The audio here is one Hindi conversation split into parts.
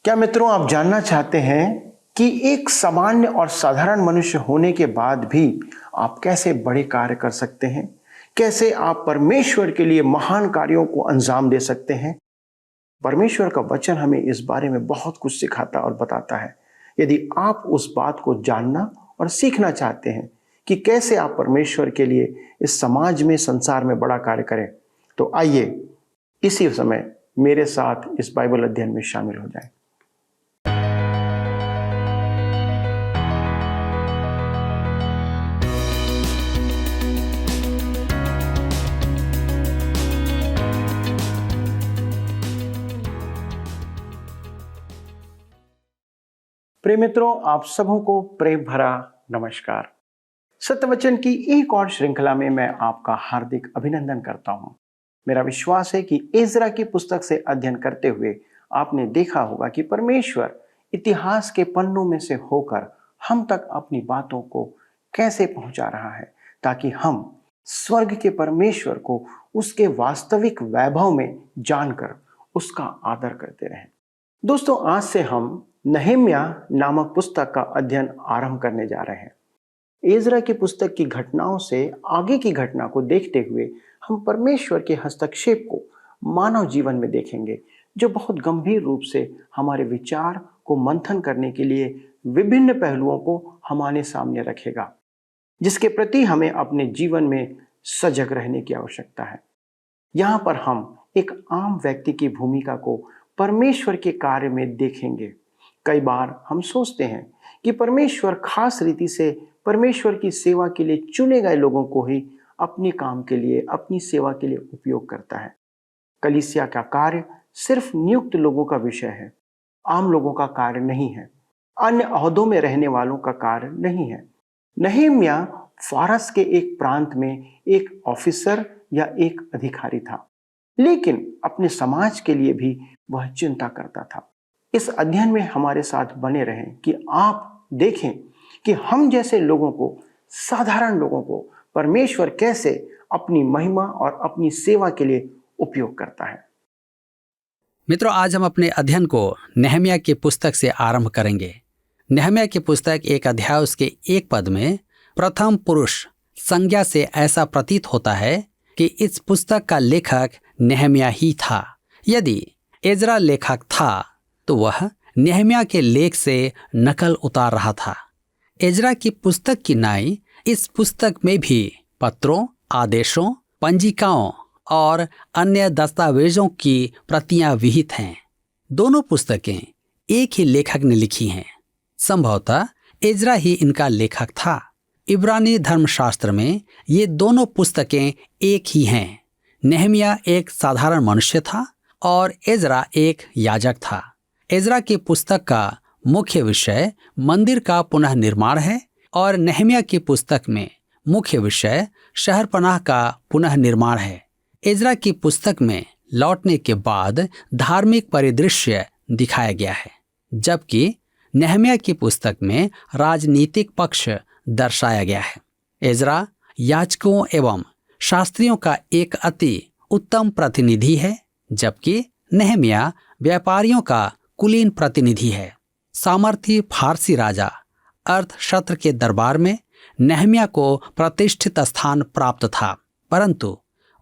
क्या मित्रों, आप जानना चाहते हैं कि एक सामान्य और साधारण मनुष्य होने के बाद भी आप कैसे बड़े कार्य कर सकते हैं? कैसे आप परमेश्वर के लिए महान कार्यों को अंजाम दे सकते हैं? परमेश्वर का वचन हमें इस बारे में बहुत कुछ सिखाता और बताता है। यदि आप उस बात को जानना और सीखना चाहते हैं कि कैसे आप परमेश्वर के लिए इस समाज में, संसार में बड़ा कार्य करें, तो आइए इसी समय मेरे साथ इस बाइबल अध्ययन में शामिल हो जाएं। प्रिय मित्रों, आप सबों को प्रेम भरा नमस्कार। सत्यवचन की एक और श्रृंखला में मैं आपका हार्दिक अभिनंदन करता हूं। मेरा विश्वास है कि इज़रा की पुस्तक से अध्ययन करते हुए आपने देखा होगा कि परमेश्वर इतिहास के पन्नों में से होकर हम तक अपनी बातों को कैसे पहुंचा रहा है, ताकि हम स्वर्ग के परमेश्वर को उसके वास्तविक वैभव में जानकर उसका आदर करते रहें। दोस्तों, आज से हम नहम्याह नामक पुस्तक का अध्ययन आरंभ करने जा रहे हैं। इज़रा की पुस्तक की घटनाओं से आगे की घटना को देखते हुए हम परमेश्वर के हस्तक्षेप को मानव जीवन में देखेंगे, जो बहुत गंभीर रूप से हमारे विचार को मंथन करने के लिए विभिन्न पहलुओं को हमारे सामने रखेगा, जिसके प्रति हमें अपने जीवन में सजग रहने की आवश्यकता है। यहाँ पर हम एक आम व्यक्ति की भूमिका को परमेश्वर के कार्य में देखेंगे। कई बार हम सोचते हैं कि परमेश्वर खास रीति से परमेश्वर की सेवा के लिए चुने गए लोगों को ही अपने काम के लिए, अपनी सेवा के लिए उपयोग करता है। कलीसिया का कार्य सिर्फ नियुक्त लोगों का विषय है, आम लोगों का कार्य नहीं है, अन्य ओहदों में रहने वालों का कार्य नहीं है। नहम्याह फारस के एक प्रांत में एक ऑफिसर या एक अधिकारी था, लेकिन अपने समाज के लिए भी वह चिंता करता था। इस अध्ययन में हमारे साथ बने रहें कि आप देखें कि हम जैसे लोगों को, साधारण लोगों को परमेश्वर कैसे अपनी महिमा और अपनी सेवा के लिए उपयोग करता है। मित्रों, आज हम अपने अध्ययन को नहम्याह की पुस्तक से आरंभ करेंगे। नहम्याह की पुस्तक एक अध्याय उसके एक पद में प्रथम पुरुष संज्ञा से ऐसा प्रतीत होता है कि इस पुस्तक का लेखक नहम्याह ही था। यदि इज़रा लेखक था तो वह नहम्याह के लेख से नकल उतार रहा था। इज़रा की पुस्तक की नाई इस पुस्तक में भी पत्रों, आदेशों, पंजिकाओं और अन्य दस्तावेजों की प्रतियां विहित हैं। दोनों पुस्तकें एक ही लेखक ने लिखी हैं। संभवतः इज़रा ही इनका लेखक था। इब्रानी धर्मशास्त्र में ये दोनों पुस्तकें एक ही हैं। नहम्याह एक साधारण मनुष्य था और इज़रा एक याजक था। इज़रा की पुस्तक का मुख्य विषय मंदिर का पुनः निर्माण है और नहम्याह की पुस्तक में मुख्य विषय शहरपनाह का पुनः निर्माण है। इज़रा की पुस्तक में लौटने के बाद धार्मिक परिदृश्य दिखाया गया है, जबकि नहम्याह की पुस्तक में राजनीतिक पक्ष दर्शाया गया है। इज़रा याजकों एवं शास्त्रियों का एक अति उत्तम प्रतिनिधि है, जबकि नहम्याह व्यापारियों का कुलीन प्रतिनिधि है। सामर्थी फारसी राजा अर्थशस्त्र के दरबार में नहम्याह को प्रतिष्ठित स्थान प्राप्त था, परंतु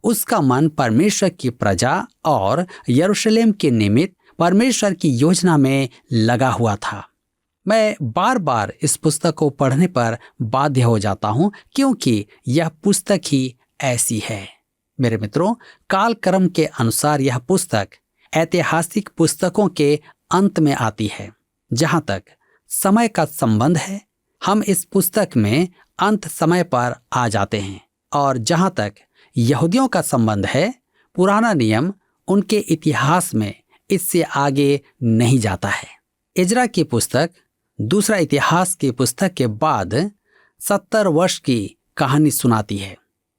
उसका मन परमेश्वर की प्रजा और यरूशलेम के निमित्त परमेश्वर की योजना में लगा हुआ था। मैं बार बार इस पुस्तक को पढ़ने पर बाध्य हो जाता हूँ, क्योंकि यह पुस्तक ही ऐसी है। मेरे मित्रों, कालक्रम के अनुसार यह पुस्तक ऐतिहासिक पुस्तकों के अंत में आती है। जहां तक समय का संबंध है, हम इस पुस्तक में अंत समय पर आ जाते हैं, और जहां तक यहूदियों का संबंध है, पुराना नियम उनके इतिहास में इससे आगे नहीं जाता है। इज़रा की पुस्तक दूसरा इतिहास की पुस्तक के बाद 70 वर्ष की कहानी सुनाती है।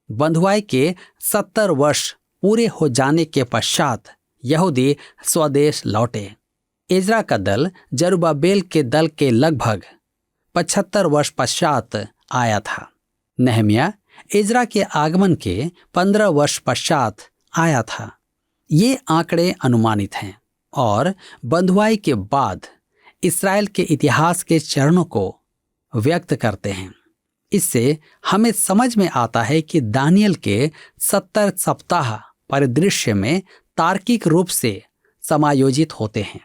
बंधुआई के 70 वर्ष पूरे हो जाने के पश्चात यहूदी स्वदेश लौटे। इज़रा का दल जरुब्बाबेल के दल के लगभग 75 वर्ष पश्चात आया था। नहम्याह इज़रा के आगमन के 15 वर्ष पश्चात आया था। ये आंकड़े अनुमानित हैं। और बंधुआई के बाद इस्राएल के इतिहास के चरणों को व्यक्त करते हैं। इससे हमें समझ में आता है कि दानियल के 70 सप्ताह परिदृश्य में तार्किक रूप से समायोजित होते हैं।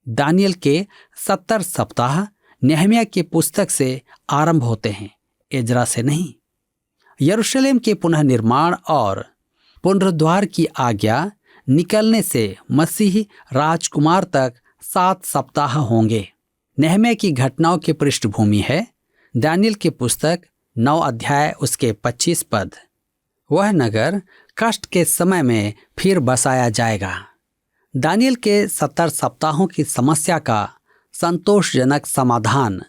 दानियल के 70 सप्ताह नेहम्याह की पुस्तक से आरंभ होते हैं, एजरा से नहीं। यरूशलेम के पुनः निर्माण और पुनरुद्धार की आज्ञा निकलने से मसीही राजकुमार तक 7 सप्ताह होंगे। नेहम्याह की घटनाओं की पृष्ठभूमि है दानियल की पुस्तक 9 अध्याय उसके 25 पद। वह नगर कष्ट के समय में फिर बसाया जाएगा। दानियल के 70 सप्ताहों की समस्या का संतोषजनक समाधान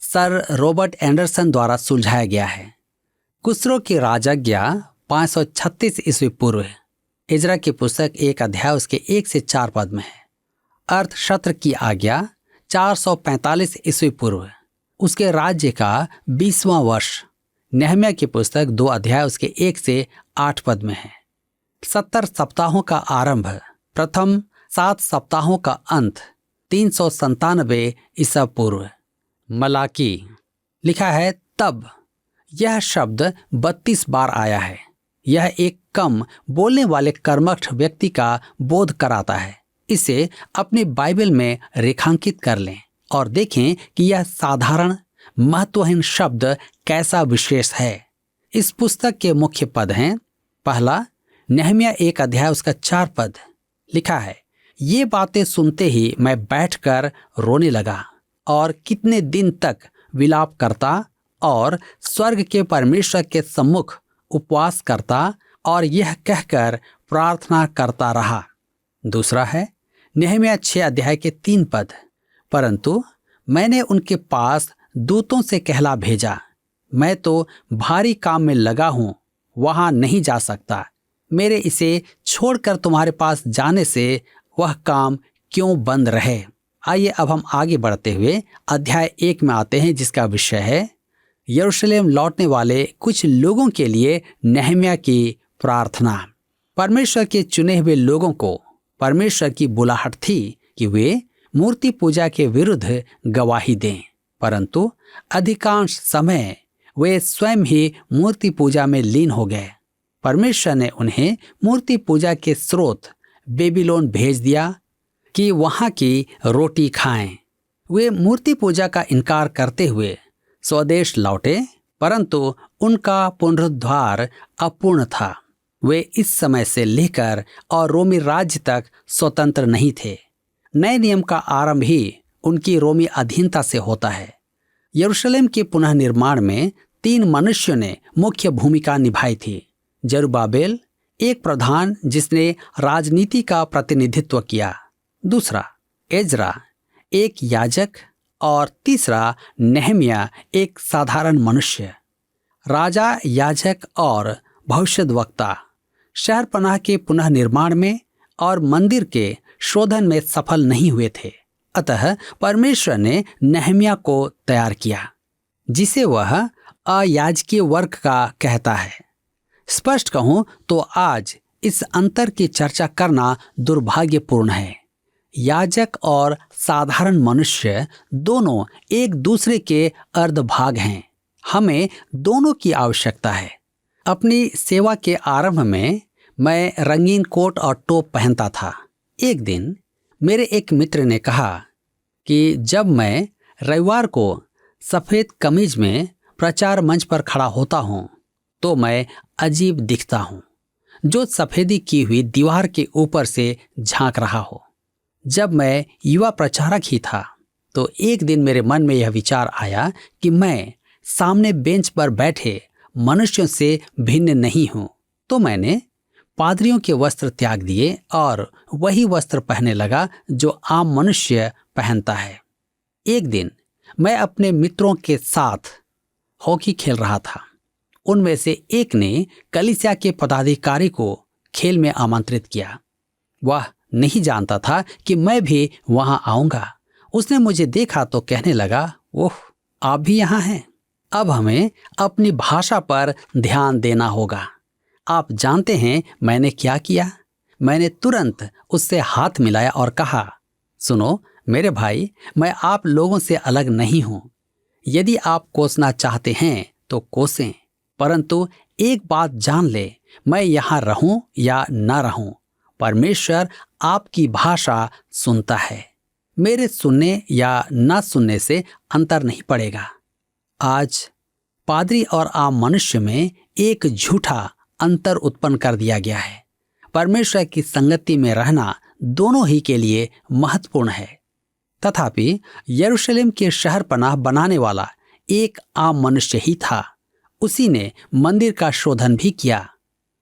सर रॉबर्ट एंडरसन द्वारा सुलझाया गया है। कुसरो की राजज्ञा 536 ईस्वी पूर्व, इजरा की पुस्तक 1 अध्याय उसके 1 से 4 पद में है। अर्थशस्त्र की आज्ञा 445 ईस्वी पूर्व, उसके राज्य का 20वां वर्ष, नेहम्याह की पुस्तक 2 अध्याय उसके 1 से 8 पद में है। 70 सप्ताहों का आरंभ, प्रथम 7 सप्ताहों का अंत 397 ईसा पूर्व। मलाकी लिखा है, तब यह शब्द 32 बार आया है। यह एक कम बोलने वाले कर्मठ व्यक्ति का बोध कराता है। इसे अपनी बाइबल में रेखांकित कर लें और देखें कि यह साधारण महत्वहीन शब्द कैसा विशेष है। इस पुस्तक के मुख्य पद हैं, पहला नेहम्याह 1 अध्याय उसका 4 पद। लिखा है, ये बातें सुनते ही मैं बैठकर रोने लगा और कितने दिन तक विलाप करता और स्वर्ग के परमेश्वर के सम्मुख उपवास करता और यह कहकर प्रार्थना करता रहा। दूसरा है नेहम्याह 6 अध्याय के 3 पद। परंतु मैंने उनके पास दूतों से कहला भेजा, मैं तो भारी काम में लगा हूं, वहां नहीं जा सकता। मेरे इसे छोड़कर तुम्हारे पास जाने से वह काम क्यों बंद रहे। आइए अब हम आगे बढ़ते हुए अध्याय 1 में आते हैं, जिसका विषय है यरूशलेम लौटने वाले कुछ लोगों के लिए नेहम्याह की प्रार्थना। परमेश्वर के चुने हुए लोगों को परमेश्वर की बुलाहट थी कि वे मूर्ति पूजा के विरुद्ध गवाही दें, परंतु अधिकांश समय वे स्वयं ही मूर्ति पूजा में लीन हो गए। परमेश्वर ने उन्हें मूर्ति पूजा के स्रोत बेबीलोन भेज दिया कि वहां की रोटी खाएं। वे मूर्ति पूजा का इनकार करते हुए स्वदेश लौटे, परंतु उनका पुनरुद्धार अपूर्ण था। वे इस समय से लेकर और रोमी राज्य तक स्वतंत्र नहीं थे। नए नियम का आरंभ ही उनकी रोमी अधीनता से होता है। यरूशलेम के पुनः निर्माण में 3 मनुष्यों ने मुख्य भूमिका निभाई थी। जरुब्बाबेल, एक प्रधान जिसने राजनीति का प्रतिनिधित्व किया, दूसरा एजरा, एक याजक, और तीसरा नेहम्याह, एक साधारण मनुष्य। राजा, याजक और भविष्यद्वक्ता शहरपनाह के पुनः निर्माण में और मंदिर के शोधन में सफल नहीं हुए थे। अतः परमेश्वर ने नेहम्याह को तैयार किया, जिसे वह अयाजकीय वर्ग का कहता है। स्पष्ट कहूं तो आज इस अंतर की चर्चा करना दुर्भाग्यपूर्ण है। याजक और साधारण मनुष्य दोनों एक दूसरे के अर्धभाग हैं। हमें दोनों की आवश्यकता है। अपनी सेवा के आरंभ में मैं रंगीन कोट और टोप पहनता था। एक दिन मेरे एक मित्र ने कहा कि जब मैं रविवार को सफेद कमीज में प्रचार मंच पर खड़ा होता हूं तो मैं अजीब दिखता हूं, जो सफेदी की हुई दीवार के ऊपर से झांक रहा हो। जब मैं युवा प्रचारक ही था तो एक दिन मेरे मन में यह विचार आया कि मैं सामने बेंच पर बैठे मनुष्यों से भिन्न नहीं हूं। तो मैंने पादरियों के वस्त्र त्याग दिए और वही वस्त्र पहनने लगा जो आम मनुष्य पहनता है। एक दिन मैं अपने मित्रों के साथ हॉकी खेल रहा था। उनमें से एक ने कलीसिया के पदाधिकारी को खेल में आमंत्रित किया। वह नहीं जानता था कि मैं भी वहां आऊंगा। उसने मुझे देखा तो कहने लगा, ओह, आप भी यहाँ हैं। अब हमें अपनी भाषा पर ध्यान देना होगा। आप जानते हैं मैंने क्या किया? मैंने तुरंत उससे हाथ मिलाया और कहा, सुनो मेरे भाई, मैं आप लोगों से अलग नहीं हूं। यदि आप कोसना चाहते हैं तो कोसें, परंतु एक बात जान ले, मैं यहां रहूं या ना रहूं, परमेश्वर आपकी भाषा सुनता है। मेरे सुनने या ना सुनने से अंतर नहीं पड़ेगा। आज पादरी और आम मनुष्य में एक झूठा अंतर उत्पन्न कर दिया गया है। परमेश्वर की संगति में रहना दोनों ही के लिए महत्वपूर्ण है। तथापि यरूशलेम के शहर पनाह बनाने वाला एक आम मनुष्य ही था। उसी ने मंदिर का शोधन भी किया।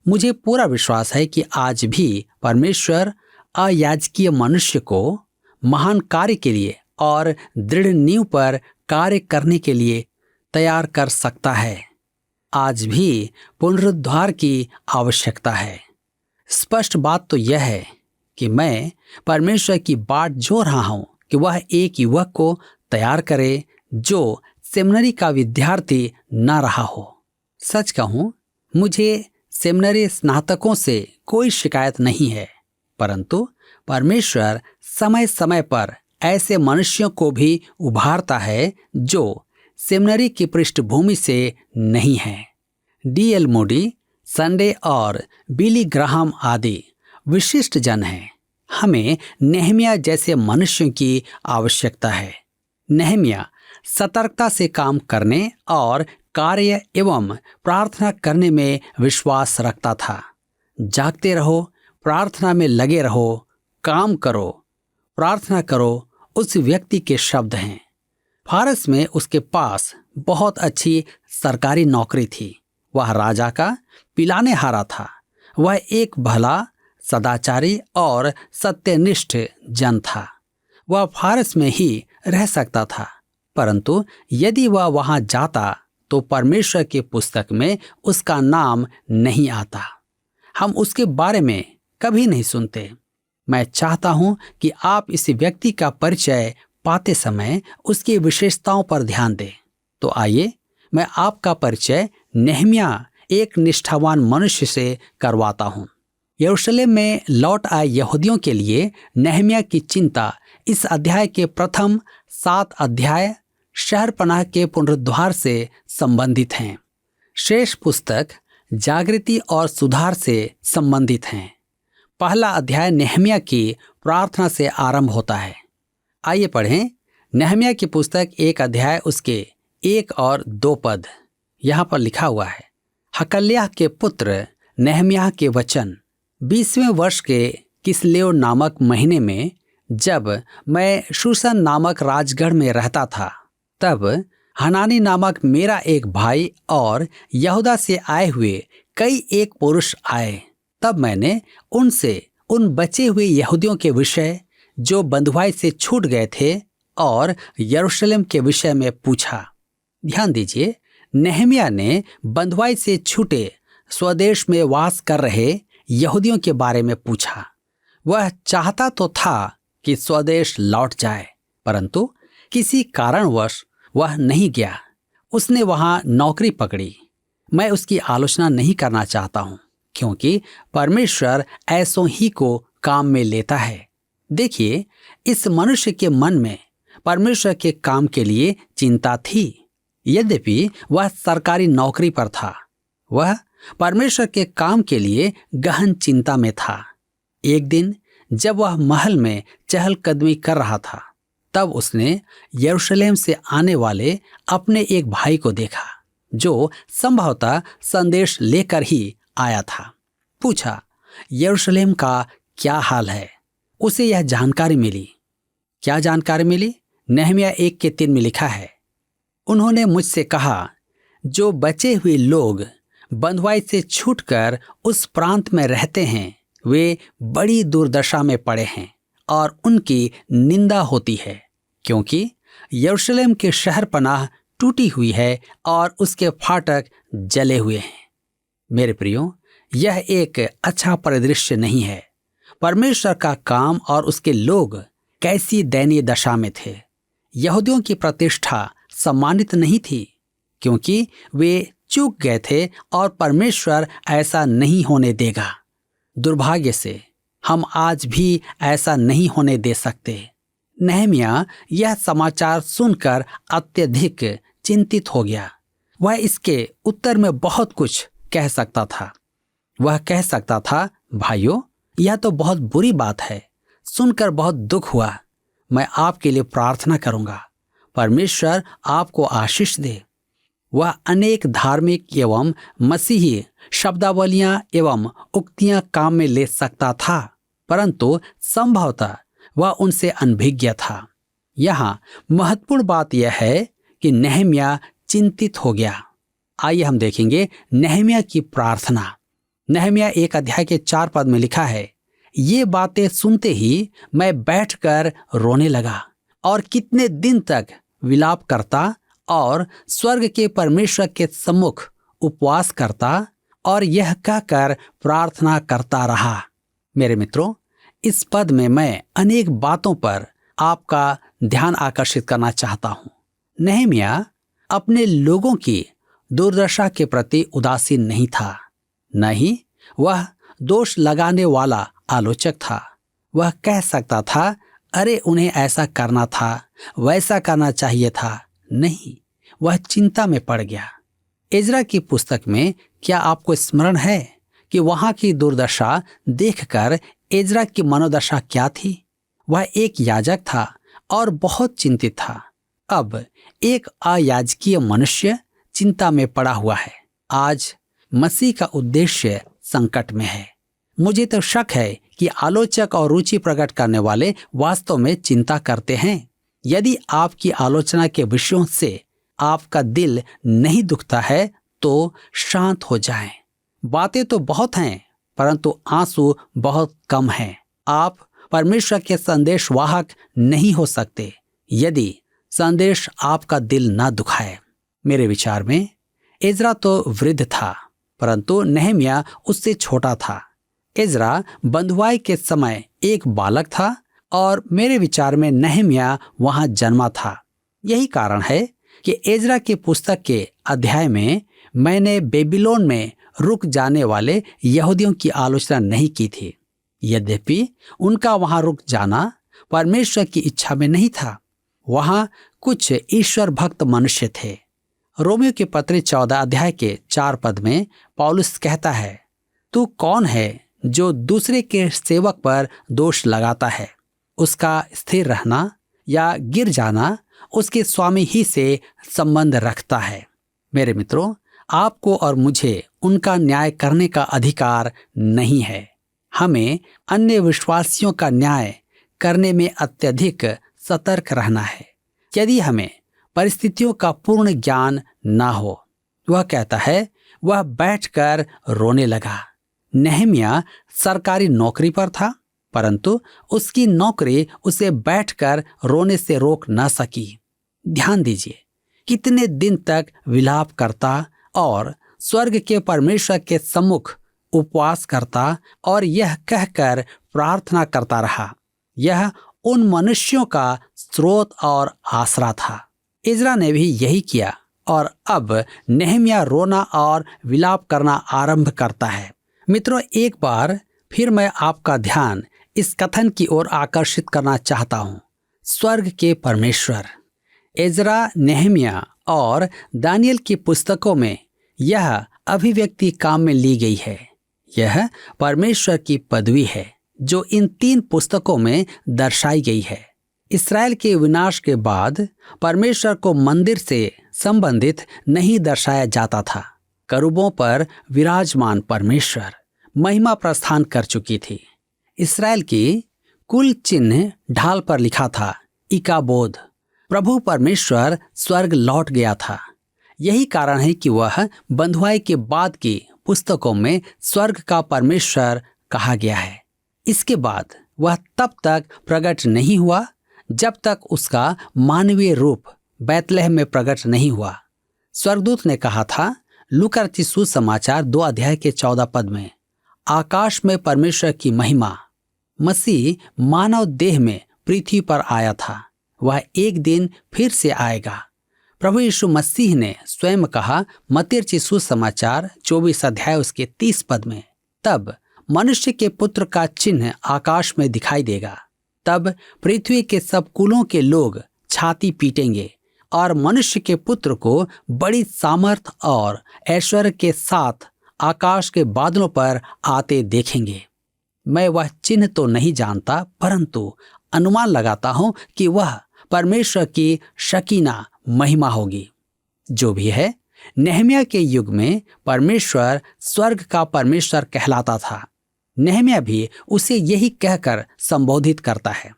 मुझे पूरा विश्वास है कि आज भी परमेश्वर अयाजकीय मनुष्य को महान कार्य के लिए और दृढ़ नींव पर कार्य करने के लिए तैयार कर सकता है। आज भी पुनरुद्धार की आवश्यकता है। स्पष्ट बात तो यह है कि मैं परमेश्वर की बाट जोह रहा हूं कि वह एक युवक को तैयार करे जो सेमिनरी का विद्यार्थी न रहा हो। सच कहूं, मुझे सेमिनरी स्नातकों से कोई शिकायत नहीं है, परंतु परमेश्वर समय समय पर ऐसे मनुष्यों को भी उभारता है जो सेमिनरी की पृष्ठभूमि से नहीं है। D.L. मूडी, संडे और बिली ग्राहम आदि विशिष्ट जन हैं। हमें नेहमिया जैसे मनुष्यों की आवश्यकता है। नेहमिया सतर्कता से काम करने और कार्य एवं प्रार्थना करने में विश्वास रखता था। जागते रहो, प्रार्थना में लगे रहो, काम करो, प्रार्थना करो, उस व्यक्ति के शब्द हैं। फारस में उसके पास बहुत अच्छी सरकारी नौकरी थी। वह राजा का पिलाने हारा था। वह एक भला, सदाचारी और सत्यनिष्ठ जन था। वह फारस में ही रह सकता था, परंतु यदि वह वहां जाता तो परमेश्वर की पुस्तक में उसका नाम नहीं आता। हम उसके बारे में कभी नहीं सुनते। मैं चाहता हूं कि आप इस व्यक्ति का परिचय पाते समय उसकी विशेषताओं पर ध्यान दें। तो आइए मैं आपका परिचय नेहमिया, एक निष्ठावान मनुष्य से करवाता हूं। यरूशलेम में लौट आए यहूदियों के लिए नेहमिया की चिंता इस अध्याय के प्रथम 7 अध्याय शहर पनाह के पुनरुद्धार से संबंधित हैं। शेष पुस्तक जागृति और सुधार से संबंधित हैं। पहला अध्याय नेहमिया की प्रार्थना से आरंभ होता है। आइए पढ़ें नेहमिया की पुस्तक 1 अध्याय उसके 1 और 2 पद। यहाँ पर लिखा हुआ है, हकल्याह के पुत्र नेहमिया के वचन। 20वें वर्ष के किसलेव नामक महीने में, जब मैं शूशन नामक राजगढ़ में रहता था, तब हनानी नामक मेरा एक भाई और यहूदा से आए हुए कई एक पुरुष आए। तब मैंने उनसे उन बचे हुए यहूदियों के विषय जो बंधुआई से छूट गए थे और यरूशलेम के विषय में पूछा। ध्यान दीजिए, नेहमिया ने बंधुआई से छूटे स्वदेश में वास कर रहे यहूदियों के बारे में पूछा। वह चाहता तो था कि स्वदेश लौट जाए, परंतु किसी कारणवश वह नहीं गया। उसने वहां नौकरी पकड़ी। मैं उसकी आलोचना नहीं करना चाहता हूं, क्योंकि परमेश्वर ऐसों ही को काम में लेता है। देखिए, इस मनुष्य के मन में परमेश्वर के काम के लिए चिंता थी। यद्यपि वह सरकारी नौकरी पर था, वह परमेश्वर के काम के लिए गहन चिंता में था। एक दिन जब वह महल में चहलकदमी कर रहा था, तब उसने यरूशलेम से आने वाले अपने एक भाई को देखा, जो संभवतः संदेश लेकर ही आया था। पूछा, यरूशलेम का क्या हाल है? उसे यह जानकारी मिली। क्या जानकारी मिली? नेहमिया 1:3 में लिखा है, उन्होंने मुझसे कहा, जो बचे हुए लोग बंधुआई से छूटकर उस प्रांत में रहते हैं, वे बड़ी दुर्दशा में पड़े हैं और उनकी निंदा होती है, क्योंकि यरूशलेम के शहर पनाह टूटी हुई है और उसके फाटक जले हुए हैं। मेरे प्रियो, यह एक अच्छा परिदृश्य नहीं है। परमेश्वर का काम और उसके लोग कैसी दयनीय दशा में थे। यहूदियों की प्रतिष्ठा सम्मानित नहीं थी, क्योंकि वे चूक गए थे और परमेश्वर ऐसा नहीं होने देगा। दुर्भाग्य से हम आज भी ऐसा नहीं होने दे सकते। नेहम्याह यह समाचार सुनकर अत्यधिक चिंतित हो गया। वह इसके उत्तर में बहुत कुछ कह सकता था। वह कह सकता था, भाइयों, यह तो बहुत बुरी बात है, सुनकर बहुत दुख हुआ। मैं आपके लिए प्रार्थना करूंगा, परमेश्वर आपको आशीष दे। वह अनेक धार्मिक एवं मसीही शब्दावलियां एवं उक्तियां काम में ले सकता था, परंतु संभवतः वह उनसे अनभिज्ञ था। यहाँ महत्वपूर्ण बात यह है कि नेहम्याह चिंतित हो गया। आइए हम देखेंगे नेहम्याह की प्रार्थना। नेहम्याह 1 अध्याय के 4 पद में लिखा है, ये बातें सुनते ही मैं बैठकर रोने लगा और कितने दिन तक विलाप करता और स्वर्ग के परमेश्वर के सम्मुख उपवास करता और यह कहकर प्रार्थना करता रहा। मेरे मित्रों, इस पद में मैं अनेक बातों पर आपका ध्यान आकर्षित करना चाहता हूं। नेहम्याह अपने लोगों की दुर्दशा के प्रति उदासीन नहीं था, न ही वह दोष लगाने वाला आलोचक था। वह कह सकता था, अरे उन्हें ऐसा करना था, वैसा करना चाहिए था। नहीं, वह चिंता में पड़ गया। एजरा की पुस्तक में क्या आपको स्मरण है कि वहां की दुर्दशा देखकर एजरा की मनोदशा क्या थी? वह एक याजक था और बहुत चिंतित था। अब एक अयाजकीय मनुष्य चिंता में पड़ा हुआ है। आज मसीह का उद्देश्य संकट में है। मुझे तो शक है कि आलोचक और रुचि प्रकट करने वाले वास्तव में चिंता करते हैं। यदि आपकी आलोचना के विषयों से आपका दिल नहीं दुखता है तो शांत हो जाएं। बातें तो बहुत हैं, परंतु आंसू बहुत कम हैं। आप परमेश्वर के संदेश वाहक नहीं हो सकते यदि संदेश आपका दिल ना दुखाए। मेरे विचार में एजरा तो वृद्ध था, परंतु नेहम्याह उससे छोटा था। एजरा बंधुआई के समय एक बालक था और मेरे विचार में नेहम्याह वहां जन्मा था। यही कारण है कि एजरा की पुस्तक के अध्याय में मैंने बेबीलोन में रुक जाने वाले यहूदियों की आलोचना नहीं की थी। यद्यपि उनका वहां रुक जाना परमेश्वर की इच्छा में नहीं था। वहां कुछ ईश्वर भक्त मनुष्य थे। रोमियो के पत्री 14 अध्याय के 4 पद में पौलुस कहता है, तू कौन है जो दूसरे के सेवक पर दोष लगाता है? उसका स्थिर रहना या गिर जाना उसके स्वामी ही से संबंध रखता है। मेरे मित्रों, आपको और मुझे उनका न्याय करने का अधिकार नहीं है। हमें अन्य विश्वासियों का न्याय करने में अत्यधिक सतर्क रहना है। यदि हमें परिस्थितियों का पूर्ण ज्ञान ना हो, वह कहता है, वह बैठकर रोने लगा। नेहम्याह सरकारी नौकरी पर था, परंतु उसकी नौकरी उसे बैठकर रोने से रोक न सकी। ध्यान दीजिए, कितने दिन तक विलाप करता और स्वर्ग के परमेश्वर के सम्मुख उपवास करता और यह कहकर प्रार्थना करता रहा। यह उन मनुष्यों का स्रोत और आसरा था। इज़रा ने भी यही किया और अब नेहम्याह रोना और विलाप करना आरंभ करता है। मित्रों, एक बार फिर मैं आपका ध्यान इस कथन की ओर आकर्षित करना चाहता हूँ। स्वर्ग के परमेश्वर। इज़रा, नेहम्याह और दानियल की पुस्तकों में यह अभिव्यक्ति काम में ली गई है। यह परमेश्वर की पदवी है जो इन 3 पुस्तकों में दर्शाई गई है। इस्राएल के विनाश के बाद परमेश्वर को मंदिर से संबंधित नहीं दर्शाया जाता था। करूबों पर विराजमान परमेश्वर महिमा प्रस्थान कर चुकी थी। इस्राएल की कुल चिन्ह ढाल पर लिखा था इकाबोद। प्रभु परमेश्वर स्वर्ग लौट गया था। यही कारण है कि वह बंधुआई के बाद की पुस्तकों में स्वर्ग का परमेश्वर कहा गया है। इसके बाद वह तब तक प्रकट नहीं हुआ जब तक उसका मानवीय रूप बैतलहम में प्रकट नहीं हुआ। स्वर्गदूत ने कहा था, लूका रचित सुसमाचार 2 अध्याय के 14 पद में, आकाश में परमेश्वर की महिमा। मसीह मानव देह में पृथ्वी पर आया था। वह एक दिन फिर से आएगा। प्रभु यीशु मसीह ने स्वयं कहा, मत्ती रचित सुसमाचार 24 अध्याय उसके 30 पद में, तब मनुष्य के पुत्र का चिन्ह आकाश में दिखाई देगा। तब पृथ्वी के सब कुलों के लोग छाती पीटेंगे और मनुष्य के पुत्र को बड़ी सामर्थ और ऐश्वर्य के साथ आकाश के बादलों पर आते देखेंगे। मैं वह चिन्ह तो नहीं जानता, परंतु अनुमान लगाता हूं कि वह परमेश्वर की शकीना महिमा होगी। जो भी है, नेहम्याह के युग में परमेश्वर स्वर्ग का परमेश्वर कहलाता था। नेहम्याह भी उसे यही कहकर संबोधित करता है।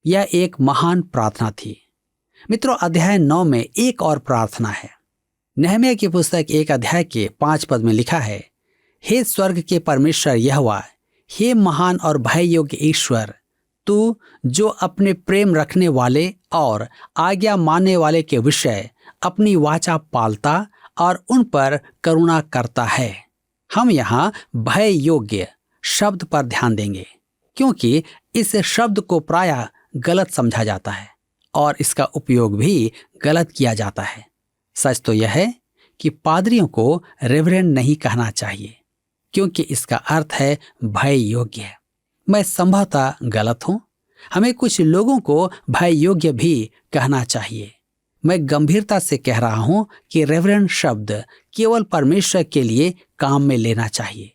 यह एक महान प्रार्थना थी। मित्रों, अध्याय 9 में एक और प्रार्थना है। नेहम्याह की पुस्तक 1 अध्याय के 5 पद में लिखा है, हे स्वर्ग के परमेश्वर यहोवा, हे महान और भय योग्य ईश्वर, तू जो अपने प्रेम रखने वाले और आज्ञा मानने वाले के विषय अपनी वाचा पालता और उन पर करुणा करता है। हम यहाँ भय योग्य शब्द पर ध्यान देंगे, क्योंकि इस शब्द को प्रायः गलत समझा जाता है और इसका उपयोग भी गलत किया जाता है। सच तो यह है कि पादरियों को रेवरेंड नहीं कहना चाहिए, क्योंकि इसका अर्थ है भय योग्य। मैं संभवतः गलत हूं। हमें कुछ लोगों को भय योग्य भी कहना चाहिए। मैं गंभीरता से कह रहा हूं कि रेवरेंड शब्द केवल परमेश्वर के लिए काम में लेना चाहिए।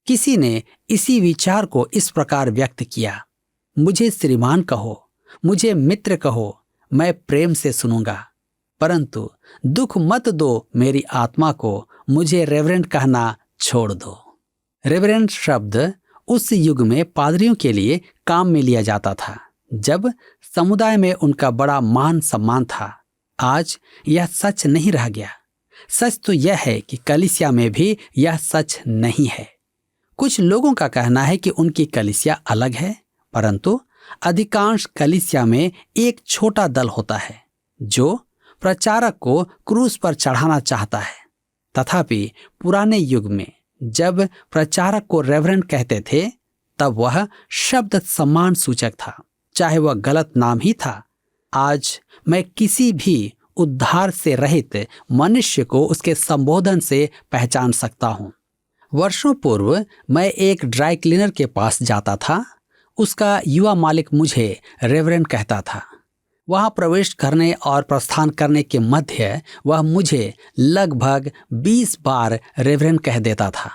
किसी ने इसी विचार को इस प्रकार व्यक्त किया, मुझे श्रीमान कहो, मुझे मित्र कहो, मैं प्रेम से सुनूंगा, परंतु दुख मत दो मेरी आत्मा को, मुझे रेवरेंड कहना छोड़ दो। रेवरेंड शब्द उस युग में पादरियों के लिए काम में लिया जाता था, जब समुदाय में उनका बड़ा मान सम्मान था। आज यह सच नहीं रह गया। सच तो यह है कि कलीसिया में भी यह सच नहीं है। कुछ लोगों का कहना है कि उनकी कलीसिया अलग है, परंतु अधिकांश कलीसिया में एक छोटा दल होता है जो प्रचारक को क्रूस पर चढ़ाना चाहता है। तथापि पुराने युग में जब प्रचारक को रेवरेंड कहते थे, तब वह शब्द सम्मान सूचक था, चाहे वह गलत नाम ही था। आज मैं किसी भी उद्धार से रहित मनुष्य को उसके संबोधन से पहचान सकता हूँ। वर्षों पूर्व मैं एक ड्राई क्लीनर के पास जाता था। उसका युवा मालिक मुझे रेवरेंड कहता था। वहां प्रवेश करने और प्रस्थान करने के मध्य वह मुझे लगभग 20 बार रेवरेंड कह देता था।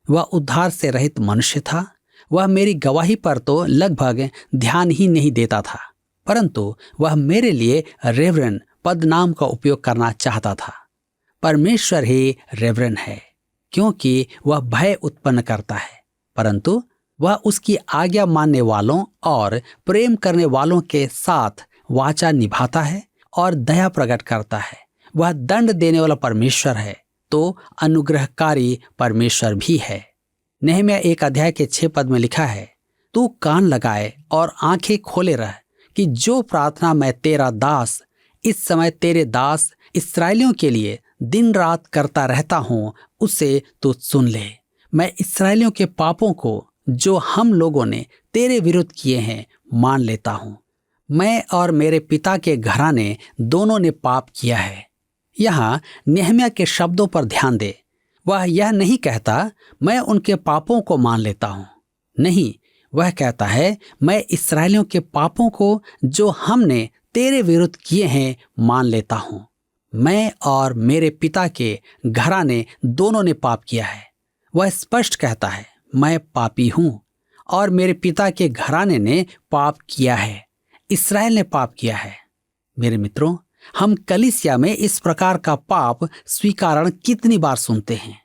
वह उद्धार से रहित मनुष्य था। वह मेरी गवाही पर तो लगभग ध्यान ही नहीं देता था, परंतु वह मेरे लिए रेवरेंड पदनाम का उपयोग करना चाहता था। परमेश्वर ही रेवरेंड है, क्योंकि वह भय उत्पन्न करता है, परंतु वह उसकी आज्ञा मानने वालों और प्रेम करने वालों के साथ वाचा निभाता है और दया प्रकट करता है। वह दंड देने वाला परमेश्वर है तो अनुग्रहकारी परमेश्वर भी है। नेहम्याह 1 अध्याय के 6 पद में लिखा है, तू कान लगाए और आंखें खोले रह कि जो प्रार्थना मैं तेरा दास इस समय तेरे दास इस्राएलियों के लिए दिन रात करता रहता हूं, उसे तू सुन ले। मैं इस्राएलियों के पापों को जो हम लोगों ने तेरे विरुद्ध किए हैं मान लेता हूं। मैं और मेरे पिता के घराने दोनों ने पाप किया है। यहाँ नेहम्याह के शब्दों पर ध्यान दे। वह यह नहीं कहता मैं उनके पापों को मान लेता हूं। नहीं, वह कहता है मैं इस्राएलियों के पापों को जो हमने तेरे विरुद्ध किए हैं मान लेता हूं। मैं और मेरे पिता के घराने दोनों ने पाप किया है। वह स्पष्ट कहता है मैं पापी हूं और मेरे पिता के घराने ने पाप किया है। इस्राएल ने पाप किया है। मेरे मित्रों, हम कलीसिया में इस प्रकार का पाप स्वीकारण कितनी बार सुनते हैं।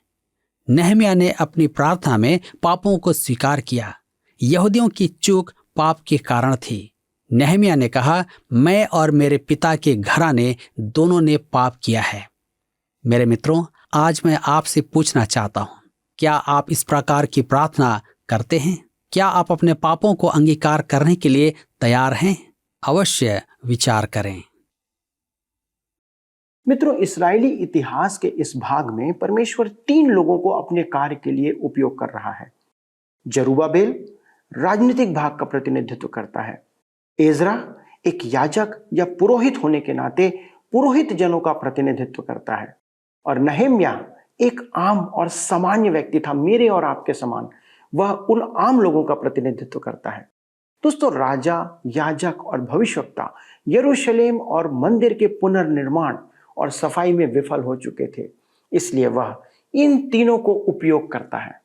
नेहम्याह ने अपनी प्रार्थना में पापों को स्वीकार किया। यहूदियों की चूक पाप के कारण थी। नेहम्याह ने कहा मैं और मेरे पिता के घराने दोनों ने पाप किया है। मेरे मित्रों, आज मैं आपसे पूछना चाहता हूं, क्या आप इस प्रकार की प्रार्थना करते हैं? क्या आप अपने पापों को अंगीकार करने के लिए तैयार हैं? अवश्य विचार करें। मित्रों, इस्राएली इतिहास के इस भाग में परमेश्वर 3 लोगों को अपने कार्य के लिए उपयोग कर रहा है। जरुब्बाबेल राजनीतिक भाग का प्रतिनिधित्व करता है। एजरा एक याजक या पुरोहित होने के नाते पुरोहित जनों का प्रतिनिधित्व करता है। और नहम्याह एक आम और सामान्य व्यक्ति था, मेरे और आपके समान। वह उन आम लोगों का प्रतिनिधित्व करता है। दोस्तों, राजा, याजक और भविष्यवक्ता यरूशलेम और मंदिर के पुनर्निर्माण और सफाई में विफल हो चुके थे, इसलिए वह इन तीनों को उपयोग करता है।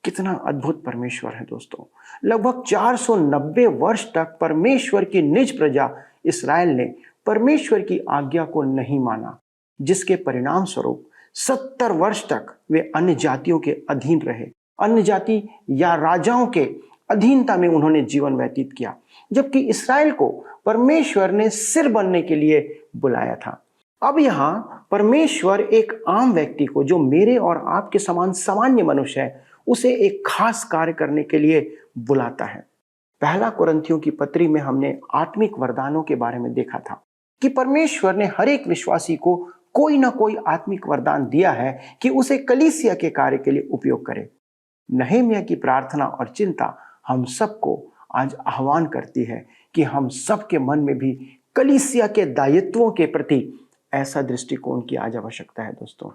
कितना अद्भुत परमेश्वर है दोस्तों। लगभग 490 वर्ष तक परमेश्वर की निज प्रजा इस्राएल ने परमेश्वर की आज्ञा को नहीं माना, जिसके परिणाम स्वरूप 70 वर्ष तक वे अन्य जातियों के अधीन रहे। अन्य जाति या राजाओं के अधीनता में उन्होंने जीवन व्यतीत किया, जबकि इस्राएल को परमेश्वर ने सिर बनने के लिए बुलाया था। अब यहाँ परमेश्वर एक आम व्यक्ति को, जो मेरे और आपके समान सामान्य मनुष्य है, उसे एक खास कार्य करने के लिए बुलाता है। पहला कुरिन्थियों की पत्री में हमने आत्मिक वरदानों के बारे में देखा था कि परमेश्वर ने हर एक विश्वासी को कोई ना कोई आत्मिक वरदान दिया है कि उसे कलीसिया के कार्य के लिए उपयोग करे। नहम्याह की प्रार्थना और चिंता हम सबको आज आह्वान करती है कि हम सबके मन में भी कलीसिया के दायित्वों के प्रति ऐसा दृष्टिकोण की आज आवश्यकता है। दोस्तों,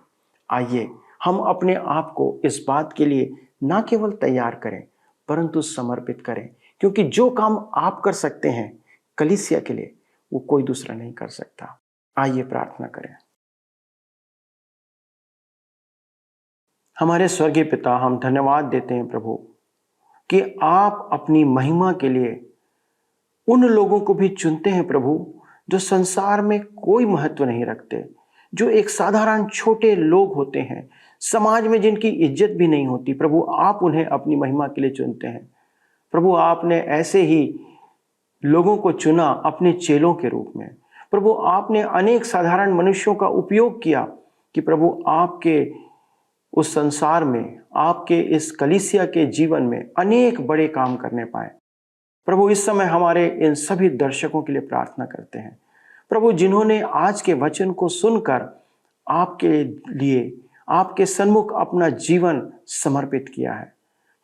आइए हम अपने आप को इस बात के लिए ना केवल तैयार करें परंतु समर्पित करें, क्योंकि जो काम आप कर सकते हैं कलीसिया के लिए, वो कोई दूसरा नहीं कर सकता। आइए प्रार्थना करें। हमारे स्वर्गीय पिता, हम धन्यवाद देते हैं प्रभु कि आप अपनी महिमा के लिए उन लोगों को भी चुनते हैं प्रभु जो संसार में कोई महत्व नहीं रखते, जो एक साधारण छोटे लोग होते हैं, समाज में जिनकी इज्जत भी नहीं होती। प्रभु, आप उन्हें अपनी महिमा के लिए चुनते हैं। प्रभु, आपने ऐसे ही लोगों को चुना अपने चेलों के रूप में। प्रभु, आपने अनेक साधारण मनुष्यों का उपयोग किया कि प्रभु आपके उस संसार में, आपके इस कलीसिया के जीवन में अनेक बड़े काम करने पाए। प्रभु, इस समय हमारे इन सभी दर्शकों के लिए प्रार्थना करते हैं प्रभु, जिन्होंने आज के वचन को सुनकर आपके लिए, आपके सन्मुख अपना जीवन समर्पित किया है।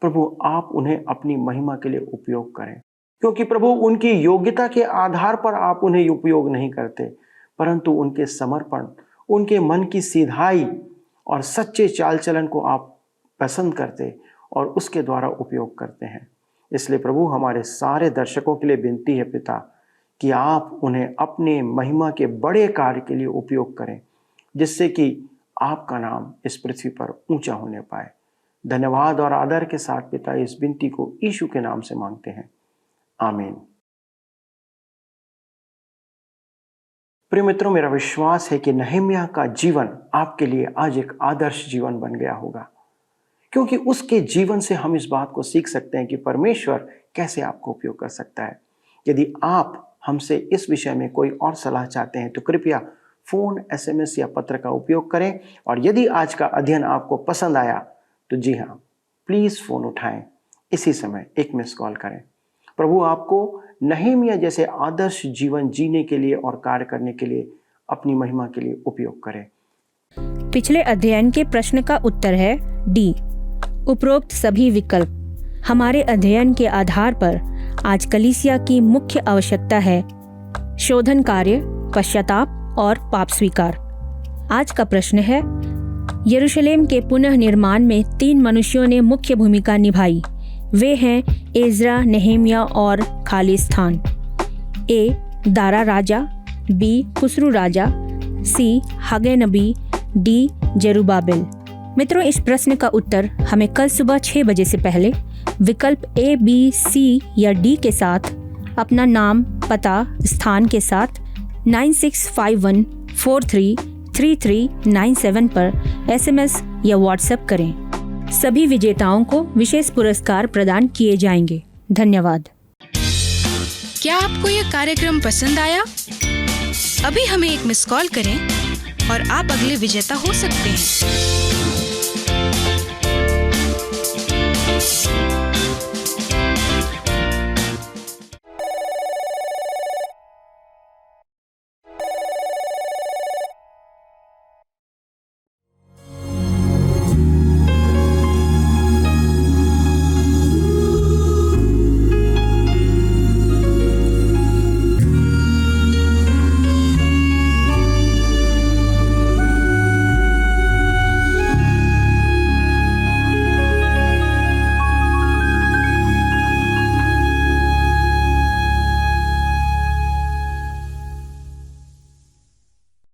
प्रभु, आप उन्हें अपनी महिमा के लिए उपयोग करें, क्योंकि प्रभु उनकी योग्यता के आधार पर आप उन्हें उपयोग नहीं करते, परंतु उनके समर्पण, उनके मन की सीधाई और सच्चे चाल चलन को आप पसंद करते और उसके द्वारा उपयोग करते हैं। इसलिए प्रभु, हमारे सारे दर्शकों के लिए विनती है पिता कि आप उन्हें अपने महिमा के बड़े कार्य के लिए उपयोग करें, जिससे कि आपका नाम इस पृथ्वी पर ऊंचा होने पाए। धन्यवाद और आदर के साथ पिता इस विनती को यीशु के नाम से मांगते हैं, आमीन। प्रिय मित्रों, मेरा विश्वास है कि नहम्याह का जीवन आपके लिए आज एक आदर्श जीवन बन गया होगा, क्योंकि उसके जीवन से हम इस बात को सीख सकते हैं कि परमेश्वर कैसे आपको उपयोग कर सकता है। यदि आप हमसे इस विषय में कोई और सलाह चाहते हैं तो कृपया फ़ोन, SMS या पत्र का उपयोग करें। और यदि आज का अध्ययन आपको पसंद आया तो जी हाँ, प्लीज़ फ़ोन उठाएं, इसी समय एक मिस कॉल करें। प्रभु आपको नहम्याह जैसे आदर्श जीवन जीने के लिए और कार्य करने के लिए अपनी महिमा के लिए उपयोग करें। पिछले अध्ययन के प्रश्न का उत्तर है डी, उपरोक्त सभी विकल्प। हमारे अध्ययन के आधार पर आज कलीसिया की मुख्य आवश्यकता है शोधन कार्य, पश्चाताप और पाप स्वीकार। आज का प्रश्न है, यरूशलेम के पुनः निर्माण में 3 मनुष्यों ने मुख्य भूमिका निभाई। वे हैं एजरा, नहम्याह और खालिस्तान। ए, दारा राजा, बी, खुसरू राजा, सी, हगे नबी, डी, जरुब्बाबिल। मित्रों, इस प्रश्न का उत्तर हमें कल सुबह 6 बजे से पहले विकल्प A, B, C या D के साथ अपना नाम, पता, स्थान के साथ 9651433397 पर SMS या WhatsApp करें। सभी विजेताओं को विशेष पुरस्कार प्रदान किए जाएंगे। धन्यवाद। क्या आपको यह कार्यक्रम पसंद आया? अभी हमें एक मिस कॉल करें और आप अगले विजेता हो सकते हैं।